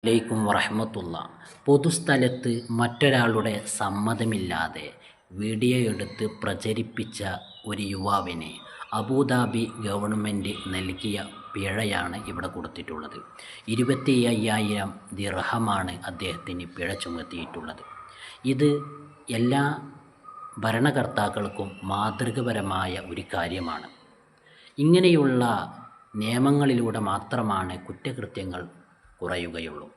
അലൈക്കും വറഹ്മത്തുള്ള. പൊതുസ്ഥലത്ത് മറ്റൊരാളുടെ സമ്മതമില്ലാതെ വീഡിയോ എടുത്ത് പ്രചരിപ്പിച്ച ഒരു യുവാവിന് അബുദാബി ഗവൺമെൻറ് നൽകിയ പിഴയാണ് ഇവിടെ കൊടുത്തിട്ടുള്ളത്. 25,000 ദിർഹമാണ് അദ്ദേഹത്തിന് പിഴ ചുമത്തിയിട്ടുള്ളത്. ഇത് എല്ലാ ഭരണകർത്താക്കൾക്കും മാതൃകപരമായ ഒരു കാര്യമാണ്. ഇങ്ങനെയുള്ള നിയമങ്ങളിലൂടെ മാത്രമാണ് കുറ്റകൃത്യങ്ങൾ കുറയുകയുള്ളൂ.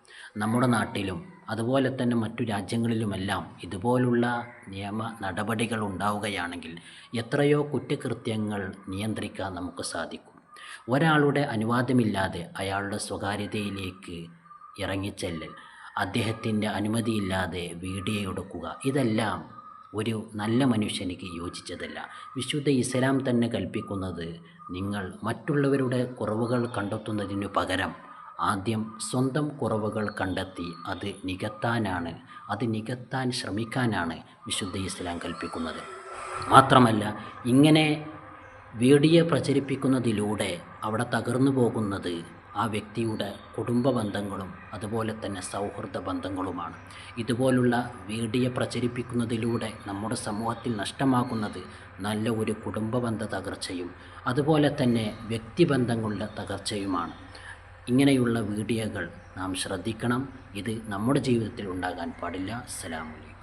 നമ്മുടെ നാട്ടിലും അതുപോലെ തന്നെ മറ്റു രാജ്യങ്ങളിലുമെല്ലാം ഇതുപോലുള്ള നിയമ നടപടികൾ ഉണ്ടാവുകയാണെങ്കിൽ എത്രയോ കുറ്റകൃത്യങ്ങൾ നിയന്ത്രിക്കാൻ നമുക്ക് സാധിക്കും. ഒരാളുടെ അനുവാദമില്ലാതെ അയാളുടെ സ്വകാര്യതയിലേക്ക് ഇറങ്ങിച്ചെല്ലൽ, അദ്ദേഹത്തിൻ്റെ അനുമതിയില്ലാതെ വീഡിയോ എടുക്കുക, ഇതെല്ലാം ഒരു നല്ല മനുഷ്യനിക്ക് യോജിച്ചതല്ല. വിശുദ്ധ ഇസ്ലാം തന്നെ കൽപ്പിക്കുന്നത്, നിങ്ങൾ മറ്റുള്ളവരുടെ കുറവുകൾ കണ്ടെത്തുന്നതിനു പകരം ആദ്യം സ്വന്തം കുറവുകൾ കണ്ടെത്തി അത് നികത്താൻ ശ്രമിക്കാനാണ് വിശുദ്ധ ഇസ്ലാം കൽപ്പിക്കുന്നത്. മാത്രമല്ല, ഇങ്ങനെ വീഡിയോ പ്രചരിപ്പിക്കുന്നതിലൂടെ അവിടെ തകർന്നു പോകുന്നത് ആ വ്യക്തിയുടെ കുടുംബ ബന്ധങ്ങളും അതുപോലെ തന്നെ സൗഹൃദ ബന്ധങ്ങളുമാണ്. ഇതുപോലുള്ള വീഡിയോ പ്രചരിപ്പിക്കുന്നതിലൂടെ നമ്മുടെ സമൂഹത്തിൽ നഷ്ടമാകുന്നത് നല്ല ഒരു കുടുംബ ബന്ധ തകർച്ചയും അതുപോലെ തന്നെ വ്യക്തിബന്ധങ്ങളുടെ തകർച്ചയുമാണ്. ഇങ്ങനെയുള്ള വീഡിയോകൾ നാം ശ്രദ്ധിക്കണം. ഇത് നമ്മുടെ ജീവിതത്തിൽ ഉണ്ടാകാൻ പാടില്ല. അസ്സലാമു അലൈക്കും.